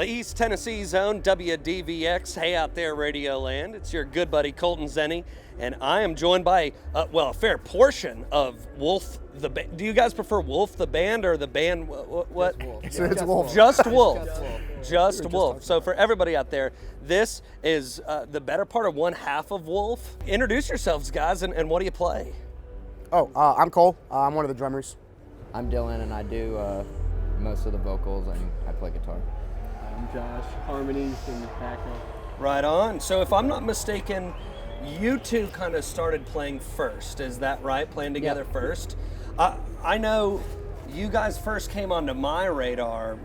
East Tennessee's own WDVX. Hey out there, Radio Land. It's your good buddy Colton Zenni, and I am joined by, a fair portion of Wolph the band. Do you guys prefer Wolph the band or the band? What? It's Wolph. Just Wolph. Just Wolph. So for everybody out there, this is the better part of one half of Wolph. Introduce yourselves, guys, and what do you play? I'm Cole. I'm one of the drummers. I'm Dylan, and I do most of the vocals, and I play guitar. I'm Josh, harmonies and background. Right on. So if I'm not mistaken, you two kind of started playing first. Is that right? Playing together first? I know you guys first came onto my radar,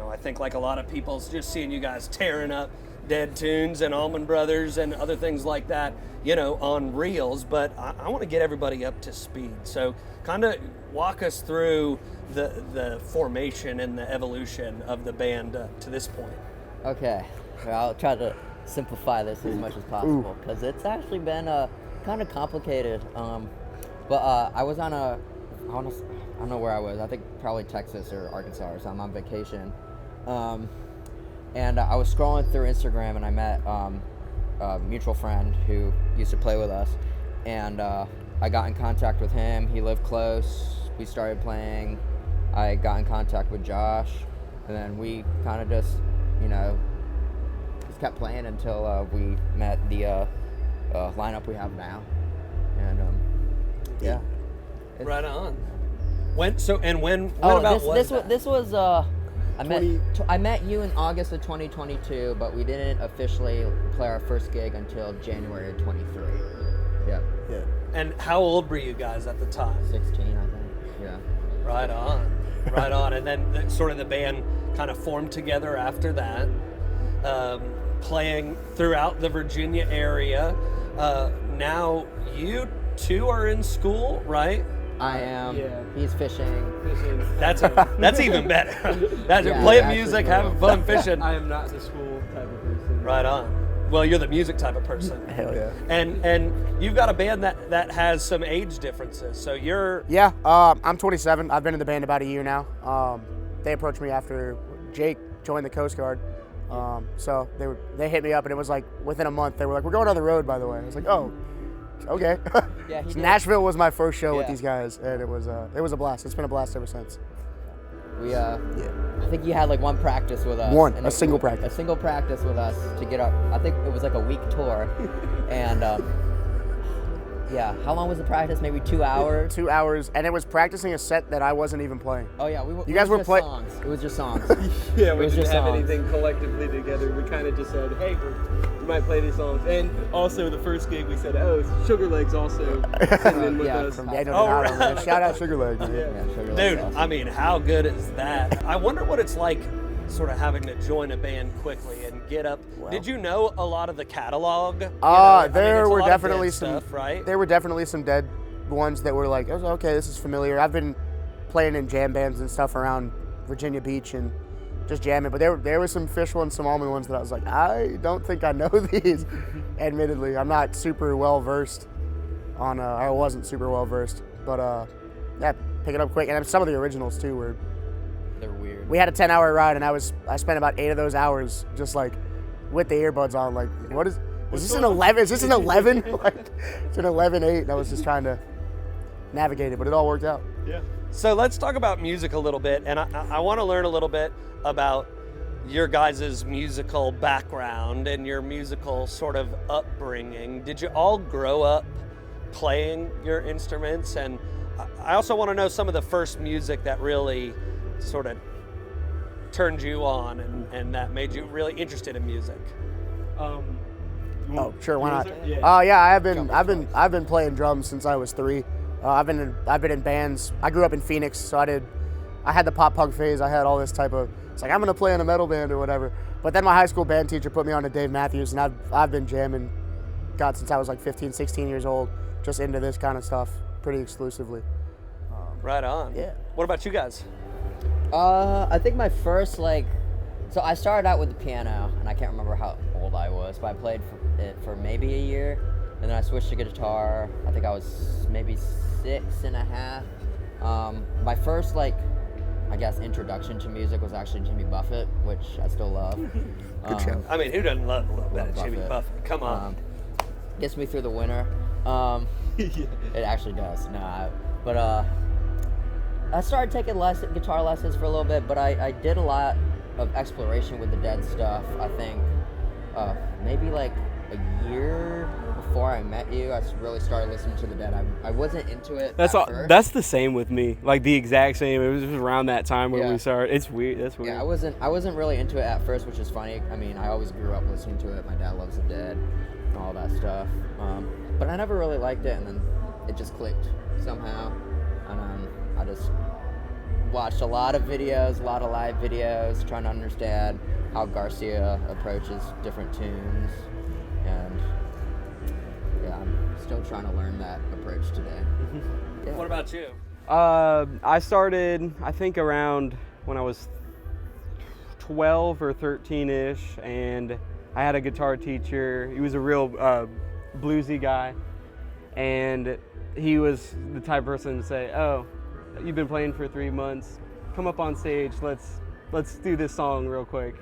I think like a lot of people, just seeing you guys tearing up Dead Tunes and Allman Brothers and other things like that, on reels. But I want to get everybody up to speed. So kind of walk us through the formation and the evolution of the band to this point. Okay, I'll try to simplify this as much as possible because it's actually been kind of complicated. But I was on I don't know where I was. I think probably Texas or Arkansas or something on vacation. And I was scrolling through Instagram and I met a mutual friend who used to play with us. And I got in contact with him. He lived close. We started playing. I got in contact with Josh. And then we kind of just kept playing until we met the lineup we have now. And yeah. Right on. When this was I met you in August of 2022, but we didn't officially play our first gig until January of 23. Yeah. And how old were you guys at the time? 16, I think. Yeah. Right on. Right on. And then sort of the band kind of formed together after that, playing throughout the Virginia area. Now you two are in school, right? I am. Yeah. He's fishing. That's even better. Playing music, having fun, fishing. I am not the school type of person. Right on. Well, you're the music type of person. Hell yeah. And you've got a band that has some age differences. So you're... Yeah, I'm 27. I've been in the band about a year now. They approached me after Jake joined the Coast Guard. So they hit me up, and it was like within a month, they were like, "We're going on the road, by the way." I was like, "Oh, okay." Yeah, So Nashville was my first show with these guys, and it was a blast. It's been a blast ever since. I think you had like one practice with us. A single practice. A single practice with us to get up. I think it was like a week tour, and how long was the practice? Maybe 2 hours. 2 hours, and it was practicing a set that I wasn't even playing. Oh yeah, You guys were playing. Songs. It was just songs. Yeah, we was didn't just have songs. anything collectively together. We kind of just said, hey, we might play these songs. And also the first gig we said, Sugar Legs also sitting in with us. From Daniel Oh, Donato, man. right. Shout out Sugar Leg. Man. Yeah, Sugar Legs Dude, also. I mean, how good is that? I wonder what it's like sort of having to join a band quickly and get up. Well. Did you know a lot of the catalog? There were definitely some stuff, right? There were definitely some Dead ones that were like, okay, this is familiar. I've been playing in jam bands and stuff around Virginia Beach and just jamming, but there were some Fish ones, some Allman ones that I was like, I don't think I know these. Admittedly, I'm not super well versed on. I wasn't super well versed, but pick it up quick. And some of the originals too were. They're weird. We had a 10-hour ride, and I spent about 8 of those hours just like with the earbuds on. Like, what is this an 11? Is this an 11? Like, it's an 11-8. And I was just trying to navigate it, but it all worked out. Yeah. So let's talk about music a little bit, and I want to learn a little bit about your guys' musical background and your musical sort of upbringing. Did you all grow up playing your instruments? And I also want to know some of the first music that really sort of turned you on and that made you really interested in music. Sure, why not? Yeah. I've been playing drums since I was 3. I've been in bands. I grew up in Phoenix, so I had the pop punk phase. I had all this type of, it's like I'm gonna play in a metal band or whatever. But then my high school band teacher put me on to Dave Matthews, and I've been jamming, since I was like 15, 16 years old, just into this kind of stuff pretty exclusively. Right on. Yeah. What about you guys? I think my first so I started out with the piano, and I can't remember how old I was, but I played for maybe a year, and then I switched to guitar. I think I was maybe 6 and a half. My first I guess, introduction to music was actually Jimmy Buffett, which I still love. Good show. I mean, who doesn't love a little bit of Jimmy Buffett. Buffett? Come on. Gets me through the winter. It actually does. But I started taking guitar lessons for a little bit, but I did a lot of exploration with the Dead stuff. I think maybe like a year before I met you, I really started listening to the Dead. I wasn't into it. That's at all. first. That's the same with me. Like the exact same. It was just around that time where Yeah. we started. It's weird. That's weird. Yeah, I wasn't really into it at first, which is funny. I mean, I always grew up listening to it. My dad loves the Dead and all that stuff. But I never really liked it, and then it just clicked somehow. And I just watched a lot of videos, a lot of live videos, trying to understand how Garcia approaches different tunes. And yeah, I'm still trying to learn that approach today. Yeah. What about you? I started, I think, around when I was 12 or 13-ish, and I had a guitar teacher. He was a real bluesy guy, and he was the type of person to say, "Oh, you've been playing for 3 months. Come up on stage. Let's do this song real quick."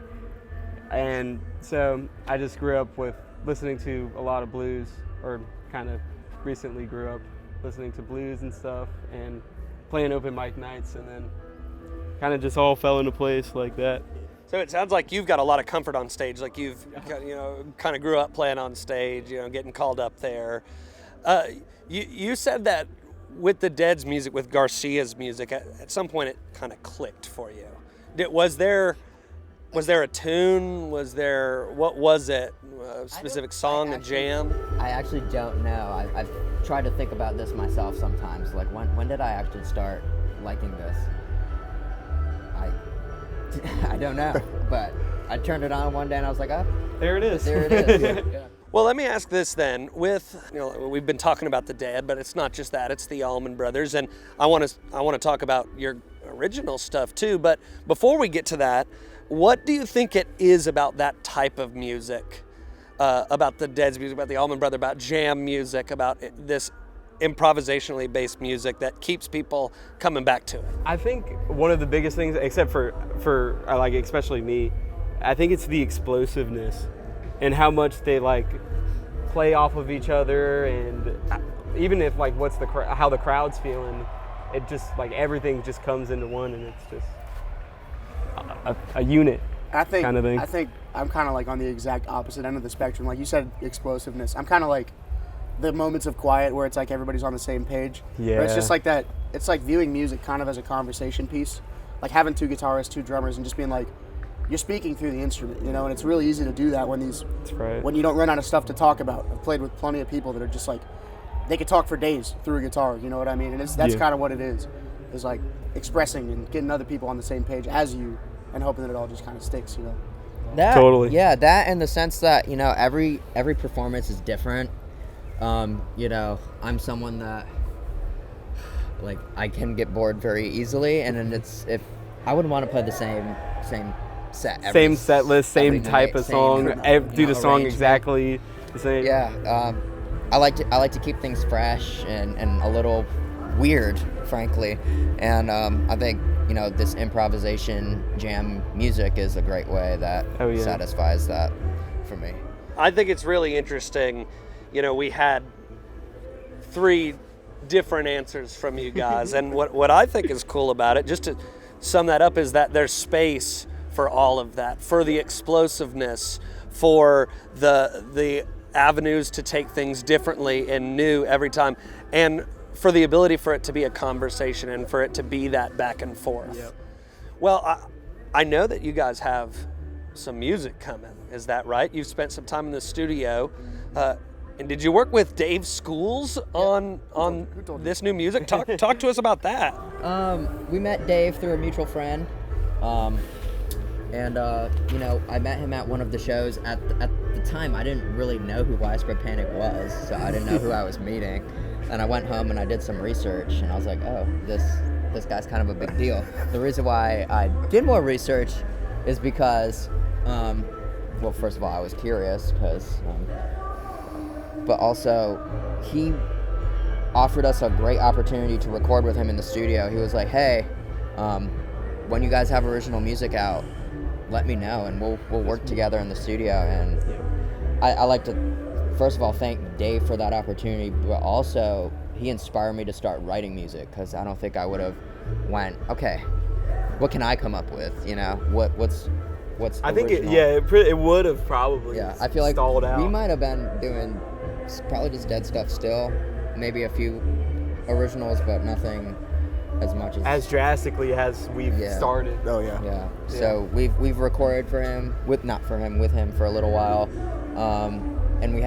And so I just grew up with listening to a lot of blues, or kind of recently grew up listening to blues and stuff, and playing open mic nights, and then kind of just all fell into place like that. So it sounds like you've got a lot of comfort on stage, like you've kind of grew up playing on stage, getting called up there. You said that with the Dead's music, with Garcia's music, at some point it kind of clicked for you. Was there a tune? What was it? A specific song, a jam? I actually don't know. I've tried to think about this myself sometimes. Like, when did I actually start liking this? I don't know. But I turned it on one day and I was like, oh, There it is. there it is. Yeah. Well, let me ask this then. We've been talking about the Dead, but it's not just that. It's the Allman Brothers, and I want to talk about your original stuff too. But before we get to that, what do you think it is about that type of music, about the Dead's music, about the Allman Brothers, about jam music, about this improvisationally based music that keeps people coming back to it? I think one of the biggest things, except for like especially me, I think it's the explosiveness and how much they like play off of each other, and even if like how the crowd's feeling, it just like everything just comes into one, and it's just a unit kind of thing. I think I'm kind of like on the exact opposite end of the spectrum. Like you said, explosiveness. I'm kind of like the moments of quiet where it's like everybody's on the same page. Yeah. But it's just like that. It's like viewing music kind of as a conversation piece. Like having two guitarists, two drummers, and just being like, you're speaking through the instrument, and it's really easy to do that when That's right. when you don't run out of stuff to talk about. I've played with plenty of people that are just like, they could talk for days through a guitar, you know what I mean? And that's kind of what it is like expressing and getting other people on the same page as you, and hoping that it all just kind of sticks, That, Totally. Yeah, that in the sense that, every performance is different. I'm someone that, like, I can get bored very easily, and then if I wouldn't want to play the same set Same set list, same type of song, do the song arrangement. exactly the same. Yeah, I like to keep things fresh and a little weird, frankly, and I think this improvisation jam music is a great way that satisfies that for me. I think it's really interesting. We had 3 different answers from you guys, and what I think is cool about it, just to sum that up, is that there's space for all of that, for the explosiveness, for the avenues to take things differently and new every time, and for the ability for it to be a conversation and for it to be that back and forth. Yep. Well, I know that you guys have some music coming. Is that right? You've spent some time in the studio. And did you work with Dave Schools on this new music? Talk to us about that. We met Dave through a mutual friend, and I met him at one of the shows. At the time, I didn't really know who Widespread Panic was, so I didn't know who I was meeting. And I went home and I did some research, and I was like, oh, this guy's kind of a big deal. The reason why I did more research is because, well, first of all, I was curious, but also he offered us a great opportunity to record with him in the studio. He was like, hey, when you guys have original music out, let me know, and we'll work together in the studio. And I like to, first of all, thank Dave for that opportunity, but also he inspired me to start writing music, because I don't think I would have went, okay, what can I come up with? You know, what's I think original? it would have probably I feel like stalled out. we might have been doing probably just dead stuff still, maybe a few originals, but nothing as much as drastically as we've started. Oh yeah. Yeah. So we've recorded for him with him for a little while, and we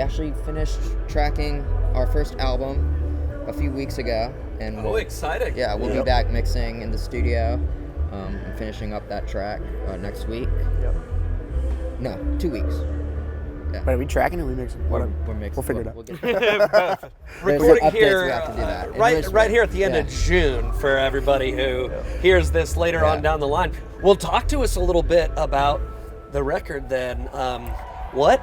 actually finished tracking our first album a few weeks ago, and exciting! Yeah, we'll be back mixing in the studio, and finishing up that track next week. Yep. No, 2 weeks. Yeah. But are we tracking or are we mixing? We're mixing. We'll figure it out. We'll get Recording updates here, we have to do that. right here at the end of June for everybody who hears this later on down the line. Well, talk to us a little bit about the record then. What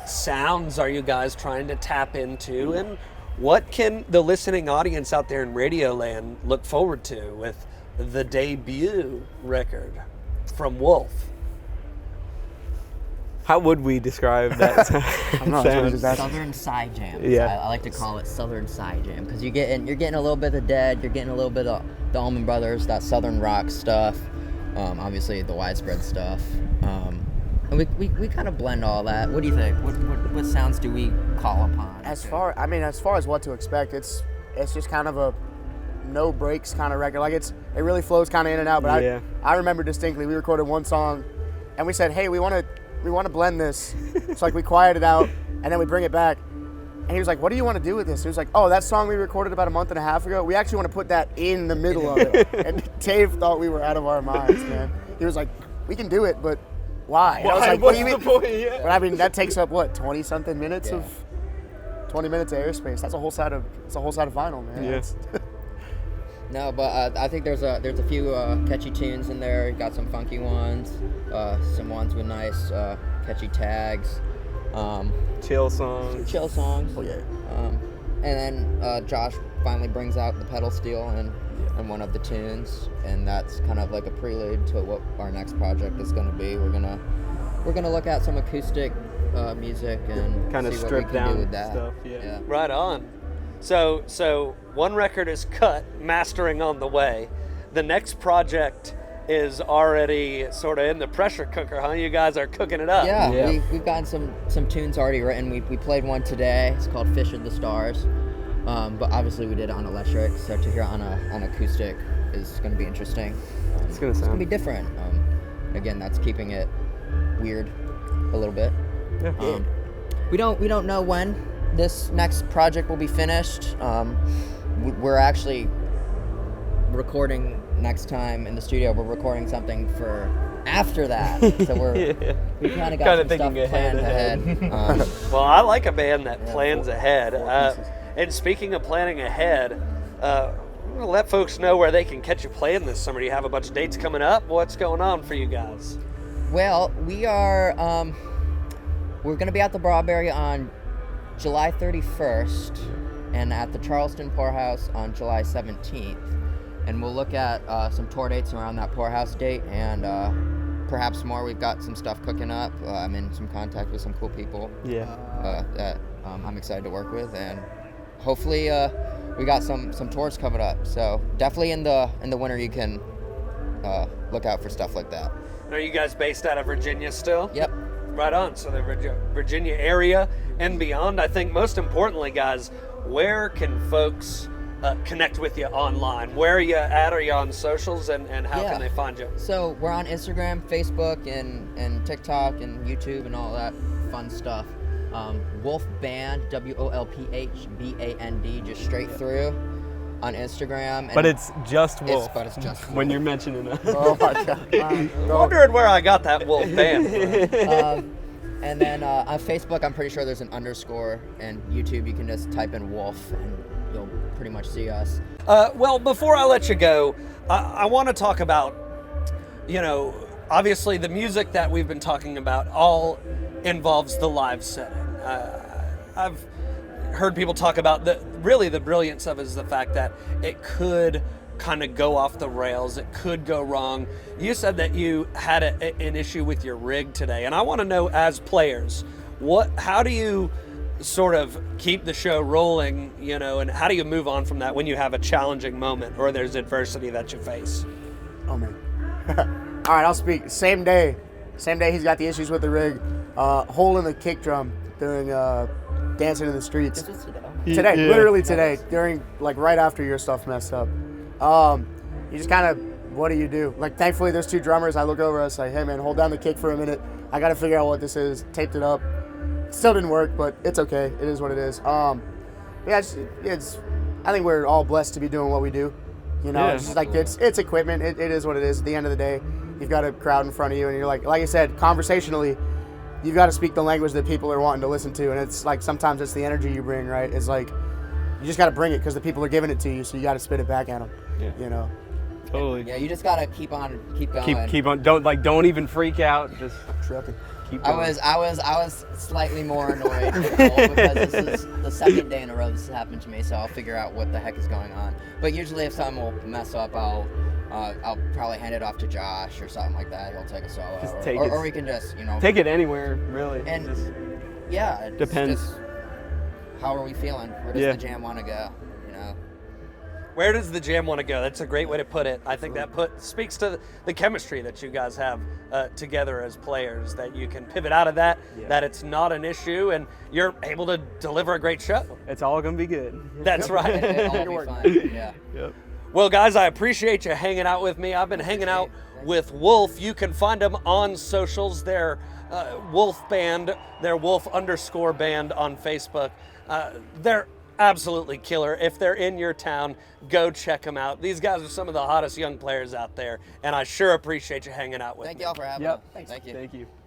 sounds are you guys trying to tap into, and what can the listening audience out there in Radio Land look forward to with the debut record from Wolph? How would we describe that sound? Southern Side Jam. Yeah. I like to call it Southern Side Jam, because you're getting a little bit of Dead, you're getting a little bit of the Allman Brothers, that Southern rock stuff, obviously the Widespread stuff, and we kind of blend all that. What do you think? What sounds do we call upon? As far as what to expect, it's just kind of a no breaks kind of record. Like it really flows kind of in and out. But I remember distinctly we recorded one song, and we said, hey, we want to blend this. So like we quiet it out, and then we bring it back. And he was like, what do you want to do with this? He was like, oh, that song we recorded about a month and a half ago, we actually want to put that in the middle of it. And Dave thought we were out of our minds, man. He was like, we can do it, but why? And I was like, what do you mean? The point? Yeah. But I mean, that takes up, 20-something minutes of 20 minutes of airspace. That's a whole side of vinyl, man. Yeah. No, but I think there's a few catchy tunes in there. You got some funky ones, some ones with nice catchy tags. Chill songs. Oh yeah. And then Josh finally brings out the pedal steel in one of the tunes, and that's kind of like a prelude to what our next project is going to be. We're gonna look at some acoustic music and kind of see what strip we can down do with that. stuff. Yeah. Right on. So one record is cut, mastering on the way. The next project is already sort of in the pressure cooker, huh? You guys are cooking it up. Yeah. We've gotten some tunes already written. We played one today. It's called Fish of the Stars. But obviously we did it on electric, so to hear it on acoustic is going to be interesting. It's going to be different. Again, that's keeping it weird a little bit. Yeah. We don't know when this next project will be finished. We're actually recording next time in the studio. We're recording something for after that, so we kind of got some stuff planned ahead. Well, I like a band that plans ahead. And speaking of planning ahead, I'm gonna let folks know where they can catch you playing this summer. Do you have a bunch of dates coming up? What's going on for you guys? Well, we are we're going to be at the Broadberry on July 31st and at the Charleston Poorhouse on July 17th. And we'll look at some tour dates around that Poorhouse date and perhaps more. We've got some stuff cooking up. I'm in some contact with some cool people that I'm excited to work with, and hopefully we got some tours coming up. So definitely in the winter you can look out for stuff like that. Are you guys based out of Virginia still? Yep. Right on. So the Virginia area and beyond. I think most importantly, guys, where can folks connect with you online? Where are you at? Are you on socials, and how can they find you? So we're on Instagram, Facebook, and TikTok, and YouTube, and all that fun stuff. Wolph Band, WOLPH BAND, just straight through on Instagram. But it's just Wolph. It's just Wolph. When you're mentioning it. Oh my God. Wondering where I got that Wolph Band from. And then on Facebook, I'm pretty sure there's an underscore, and YouTube, you can just type in Wolph, and you'll pretty much see us. Well, before I let you go, I want to talk about, obviously the music that we've been talking about all involves the live setting. I've heard people talk about the brilliance of it is the fact that it could kind of go off the rails. It could go wrong. You said that you had an issue with your rig today, and I want to know, as players, how do you sort of keep the show rolling, you know, and how do you move on from that when you have a challenging moment or there's adversity that you face? Oh, man. All right, I'll speak. Same day he's got the issues with the rig. Hole in the kick drum during dancing in the streets. This was today. Today, Yeah. literally today, during, like, right after your stuff messed up. You just kind of, what do you do? Like, thankfully, there's 2 drummers. I look over, I say, hey, man, hold down the kick for a minute. I got to figure out what this is. Taped it up. Still didn't work, but it's okay. It is what it is. Yeah, I think we're all blessed to be doing what we do. You know, Yeah. it's just like, it's equipment. It is what it is. At the end of the day, you've got a crowd in front of you, and you're like I said, conversationally, you've got to speak the language that people are wanting to listen to. And it's like, sometimes it's the energy you bring, right? It's like, you just got to bring it because the people are giving it to you, so you got to spit it back at them. Yeah. You know? Totally. Yeah, you just gotta keep going. Keep on. Don't even freak out. Just Trucking. keep I going. was slightly more annoyed with Cole because this is the second day in a row this has happened to me, so I'll figure out what the heck is going on. But usually, if something will mess up, I'll probably hand it off to Josh or something like that. He'll take a solo, Just take it. or we can just Take it anywhere, really. And Just, yeah, it's Depends. just, how are we feeling? Where does Yeah. the jam want to go? You know. Where does the jam want to go? That's a great way to put it. I think that speaks to the chemistry that you guys have together as players, that you can pivot out of that, Yeah. that it's not an issue, and you're able to deliver a great show. it's all gonna be good. That's right. It'll all be fine. Yeah. Yep. Well, guys, I appreciate you hanging out with me. I've been hanging out with Wolph. You can find them on socials. They're Wolph Band. They're Wolph_band on Facebook. They're absolutely killer. If they're in your town, go check them out. These guys are some of the hottest young players out there, and I sure appreciate you hanging out with me. Thank y'all for having Yep. me. Thank you. Thank you.